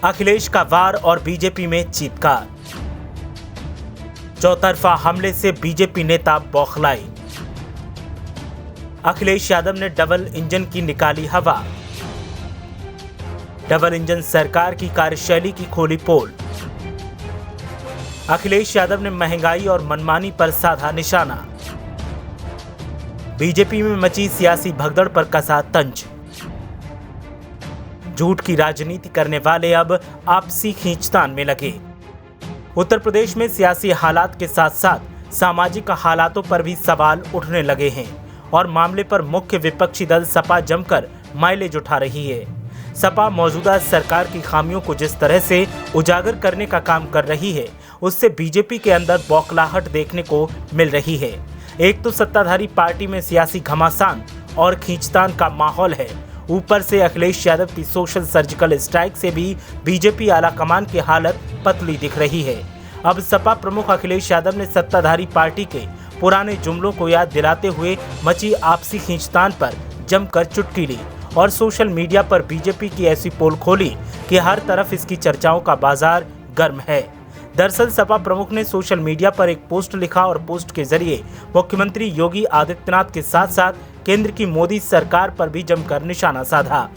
अखिलेश का वार और बीजेपी में चीत्कार। चौतरफा हमले से बीजेपी नेता बौखलाए। अखिलेश यादव ने डबल इंजन की निकाली हवा। डबल इंजन सरकार की कार्यशैली की खोली पोल। अखिलेश यादव ने महंगाई और मनमानी पर साधा निशाना। बीजेपी में मची सियासी भगदड़ पर कसा तंज। झूठ की राजनीति करने वाले अब आपसी खींचतान में लगे। उत्तर प्रदेश में सियासी हालात के साथ साथ सामाजिक हालातों पर भी सवाल उठने लगे हैं और मामले पर मुख्य विपक्षी दल सपा जमकर माइलेज उठा रही है। सपा मौजूदा सरकार की खामियों को जिस तरह से उजागर करने का काम कर रही है, उससे बीजेपी के अंदर बौखलाहट देखने को मिल रही है। एक तो सत्ताधारी पार्टी में सियासी घमासान और खींचतान का माहौल है, ऊपर से अखिलेश यादव की सोशल सर्जिकल स्ट्राइक से भी बीजेपी आलाकमान की हालत पतली दिख रही है। अब सपा प्रमुख अखिलेश यादव ने सत्ताधारी पार्टी के पुराने जुमलों को याद दिलाते हुए मची आपसी खींचतान पर जमकर चुटकी ली और सोशल मीडिया पर बीजेपी की ऐसी पोल खोली कि हर तरफ इसकी चर्चाओं का बाजार गर्म है। दरअसल सपा प्रमुख ने सोशल मीडिया पर एक पोस्ट लिखा और पोस्ट के जरिए मुख्यमंत्री योगी आदित्यनाथ के साथ साथ केंद्र की मोदी सरकार पर भी जमकर निशाना साधा।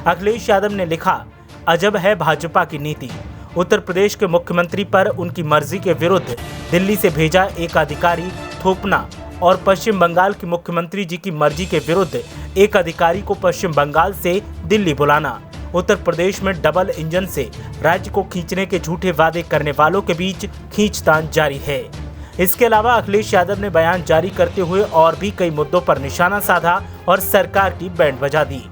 अखिलेश यादव ने लिखा, अजब है भाजपा की नीति। उत्तर प्रदेश के मुख्यमंत्री पर उनकी मर्जी के विरुद्ध दिल्ली से भेजा एक अधिकारी थोपना और पश्चिम बंगाल की मुख्यमंत्री जी की मर्जी के विरुद्ध एक अधिकारी को पश्चिम बंगाल से दिल्ली बुलाना। उत्तर प्रदेश में डबल इंजन से राज्य को खींचने के झूठे वादे करने वालों के बीच खींचतान जारी है। इसके अलावा अखिलेश यादव ने बयान जारी करते हुए और भी कई मुद्दों पर निशाना साधा और सरकार की बैंड बजा दी।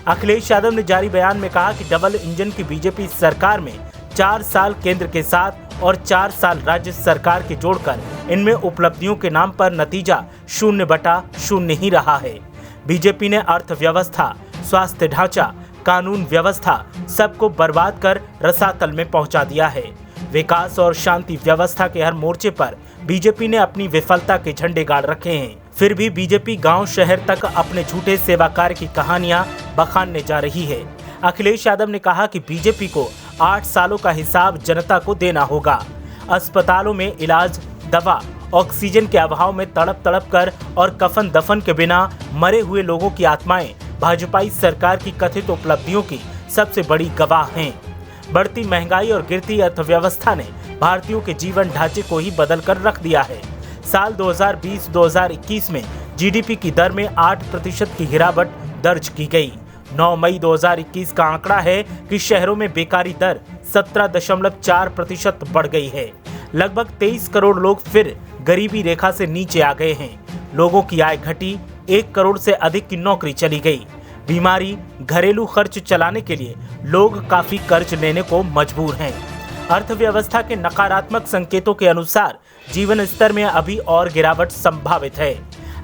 अखिलेश यादव ने जारी बयान में कहा कि डबल इंजन की बीजेपी सरकार में 4 साल केंद्र के साथ और 4 साल राज्य सरकार के जोड़कर इनमें उपलब्धियों के नाम पर नतीजा 0/0 ही रहा है। बीजेपी ने अर्थव्यवस्था, स्वास्थ्य ढांचा, कानून व्यवस्था सबको बर्बाद कर रसातल में पहुंचा दिया है। विकास और शांति व्यवस्था के हर मोर्चे पर बीजेपी ने अपनी विफलता के झंडे गाड़ रखे हैं। फिर भी बीजेपी गांव शहर तक अपने झूठे सेवा कार्य की कहानियां बखानने जा रही है। अखिलेश यादव ने कहा कि बीजेपी को 8 सालों का हिसाब जनता को देना होगा। अस्पतालों में इलाज, दवा, ऑक्सीजन के अभाव में तड़प तड़प कर और कफन दफन के बिना मरे हुए लोगों की आत्माएं भाजपाई सरकार की कथित उपलब्धियों की सबसे बड़ी गवाह हैं। बढ़ती महंगाई और गिरती अर्थव्यवस्था ने भारतीयों के जीवन ढांचे को ही बदल कर रख दिया है। साल 2020-2021 में जीडीपी की दर में 8% की गिरावट दर्ज की गई। 9 मई 2021 का आंकड़ा है कि शहरों में बेकारी दर 17.4% बढ़ गई है। लगभग 23 करोड़ लोग फिर गरीबी रेखा से नीचे आ गए हैं। लोगों की आय घटी, 1 करोड़ से अधिक की नौकरी चली गई। बीमारी, घरेलू खर्च चलाने के लिए लोग काफी कर्ज लेने को मजबूर हैं। अर्थव्यवस्था के नकारात्मक संकेतों के अनुसार जीवन स्तर में अभी और गिरावट संभावित है।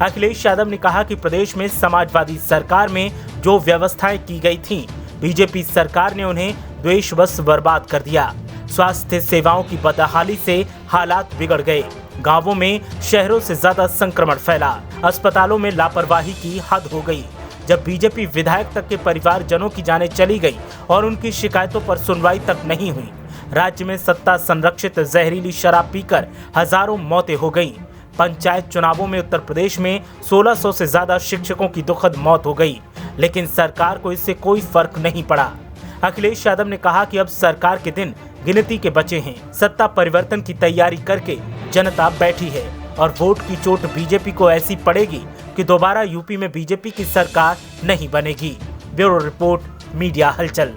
अखिलेश यादव ने कहा कि प्रदेश में समाजवादी सरकार में जो व्यवस्थाएं की गई थीं, बीजेपी सरकार ने उन्हें द्वेषवश बर्बाद कर दिया। स्वास्थ्य सेवाओं की बदहाली से हालात बिगड़ गए। गांवों में शहरों से ज्यादा संक्रमण फैला। अस्पतालों में लापरवाही की हद हो गई। जब बीजेपी विधायक तक के परिवारजनों की जानें चली गई और उनकी शिकायतों पर सुनवाई तक नहीं हुई। राज्य में सत्ता संरक्षित जहरीली शराब पीकर हजारों मौतें हो गईं। पंचायत चुनावों में उत्तर प्रदेश में 1600 से ज्यादा शिक्षकों की दुखद मौत हो गई, लेकिन सरकार को इससे कोई फर्क नहीं पड़ा। अखिलेश यादव ने कहा कि अब सरकार के दिन गिनती के बचे हैं। सत्ता परिवर्तन की तैयारी करके जनता बैठी है और वोट की चोट बीजेपी को ऐसी पड़ेगी कि दोबारा यूपी में बीजेपी की सरकार नहीं बनेगी। ब्यूरो रिपोर्ट, मीडिया हलचल।